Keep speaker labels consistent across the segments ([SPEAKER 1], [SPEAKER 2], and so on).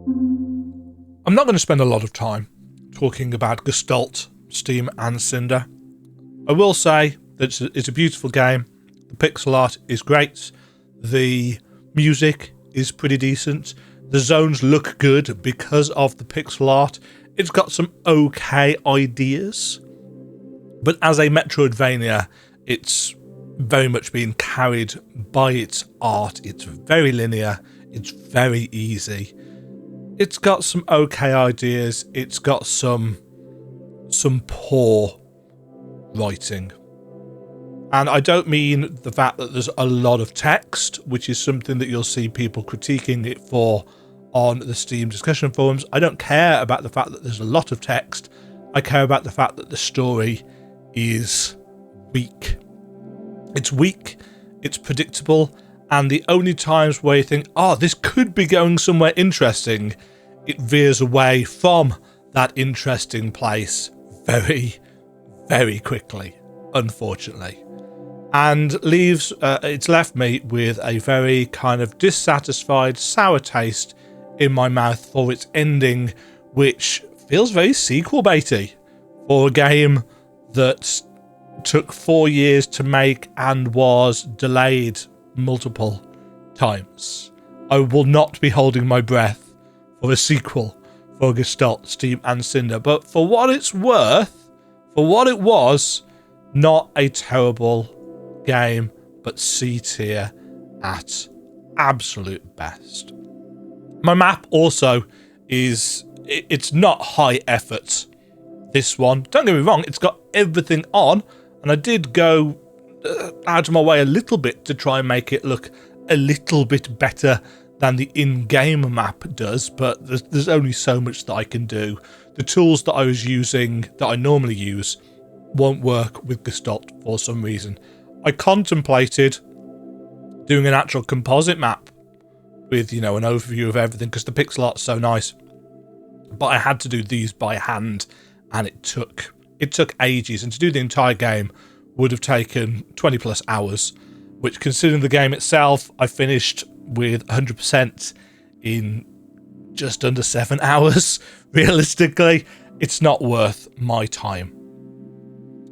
[SPEAKER 1] I'm not going to spend a lot of time talking about Gestalt, Steam and Cinder. I will say that it's a beautiful game. The pixel art is great. The music is pretty decent. The zones look good because of the pixel art. It's got some okay ideas. But as a metroidvania, it's very much being carried by its art. It's very linear. It's very easy. It's got some okay ideas. It's got some poor writing. And I don't mean the fact that there's a lot of text, which is something that you'll see people critiquing it for on the Steam discussion forums. I don't care about the fact that there's a lot of text. I care about the fact that the story is weak. It's weak, it's predictable, and the only times where you think, oh, this could be going somewhere interesting, it veers away from that interesting place very, very quickly, unfortunately. And it's left me with a very kind of dissatisfied, sour taste in my mouth for its ending, which feels very sequel baity for a game that took 4 years to make and was delayed multiple times. I will not be holding my breath for a sequel for Gestalt, Steam and Cinder, but for what it's worth, for what it was, not a terrible game, but C tier at absolute best. My map also it's not high effort, this one. Don't get me wrong, it's got everything on, and I did go out of my way a little bit to try and make it look a little bit better than the in-game map does, but there's only so much that I can do. The tools that I was using, that I normally use, won't work with Gestalt for some reason. I contemplated doing an actual composite map with, an overview of everything, because the pixel art's so nice. But I had to do these by hand, and it took ages. And to do the entire game would have taken 20 plus hours, which, considering the game itself, I finished with 100% in just under 7 hours. Realistically, it's not worth my time.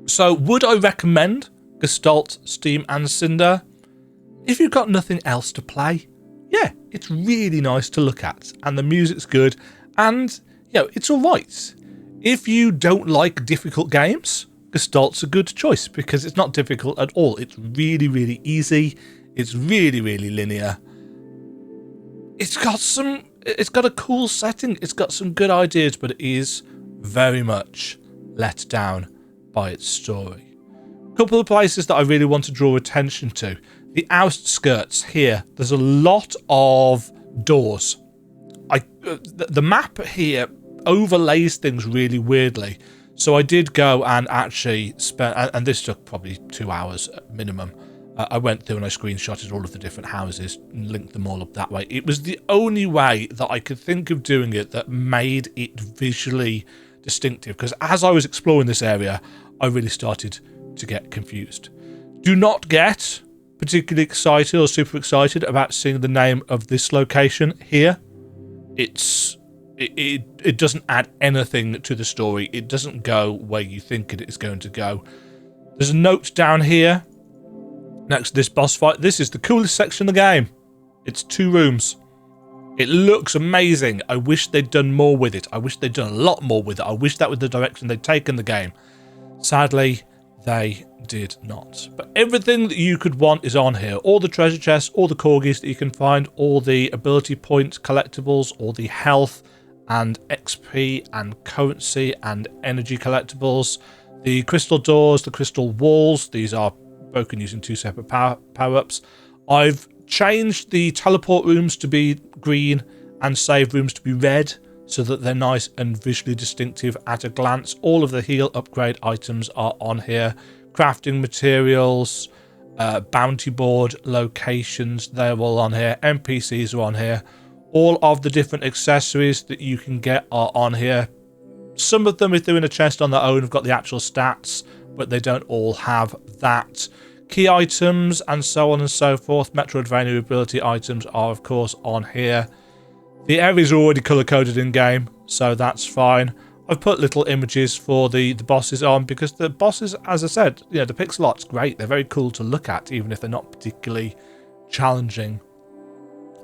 [SPEAKER 1] So would I recommend Gestalt, Steam and Cinder? If you've got nothing else to play, yeah, it's really nice to look at, and the music's good, and it's alright. If you don't like difficult games, Gestalt's a good choice, because it's not difficult at all. It's really, really easy. It's really, really linear. It's got a cool setting. It's got some good ideas, but it is very much let down by its story. A couple of places that I really want to draw attention to. The outskirts here, there's a lot of doors. The map here overlays things really weirdly. So I did go and actually spend, and this took probably 2 hours at minimum. I went through and I screenshotted all of the different houses and linked them all up that way. It was the only way that I could think of doing it that made it visually distinctive, because as I was exploring this area, I really started to get confused. Do not get particularly excited or super excited about seeing the name of this location here. It doesn't add anything to the story. It doesn't go where you think it is going to go. There's a note down here next to this boss fight. This is the coolest section of the game. It's 2 rooms. It looks amazing. I wish they'd done more with it. I wish they'd done a lot more with it. I wish that was the direction they'd taken the game. Sadly, they did not. But everything that you could want is on here. All the treasure chests, all the corgis that you can find, all the ability points, collectibles, all the health and XP and currency and energy collectibles, the crystal doors, the crystal walls. These are broken using 2 separate power-ups. I've changed the teleport rooms to be green and save rooms to be red, so that they're nice and visually distinctive at a glance. All of the heal upgrade items are on here. Crafting materials, bounty board locations, they're all on here. NPCs are on here. All of the different accessories that you can get are on here. Some of them, if they're in a chest on their own, have got the actual stats, but they don't all have that. Key items and so on and so forth. Metroidvania ability items are, of course, on here. The areas are already colour-coded in-game, so that's fine. I've put little images for the bosses on because the bosses, as I said, you know, the pixel art's great. They're very cool to look at, even if they're not particularly challenging.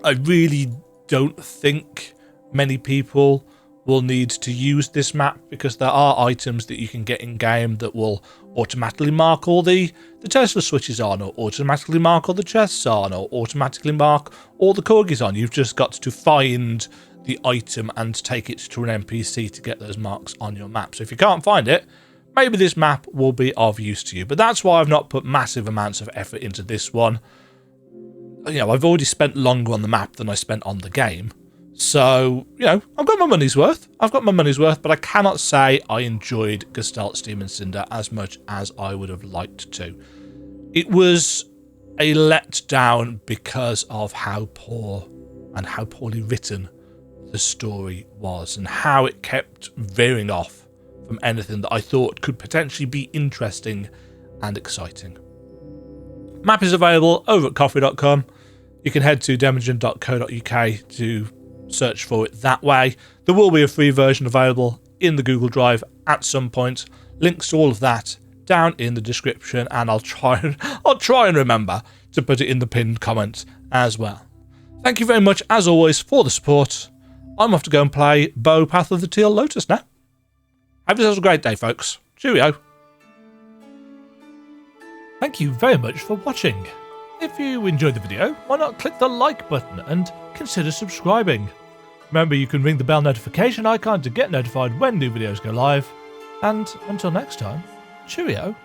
[SPEAKER 1] I really don't think many people will need to use this map because there are items that you can get in-game that will automatically mark all the Tesla switches on, or automatically mark all the chests on, or automatically mark all the corgis on. You've just got to find the item and take it to an NPC to get those marks on your map. So if you can't find it, maybe this map will be of use to you. But that's why I've not put massive amounts of effort into this one. You know, I've already spent longer on the map than I spent on the game. So, you know, I've got my money's worth. But I cannot say I enjoyed Gestalt, Steam and Cinder as much as I would have liked to. It was a letdown because of how poor and how poorly written the story was, and how it kept veering off from anything that I thought could potentially be interesting and exciting. Map is available over at coffee.com. You can head to demajen.co.uk to search for it that way. There will be a free version available in the Google Drive at some point. Links to all of that down in the description, and I'll try and remember to put it in the pinned comment as well. Thank you very much, as always, for the support. I'm off to go and play Bow Path of the Teal Lotus now. Have yourselves a great day, folks. Cheerio. Thank you very much for watching. If you enjoyed the video, why not click the like button and consider subscribing. Remember, you can ring the bell notification icon to get notified when new videos go live. And until next time, cheerio.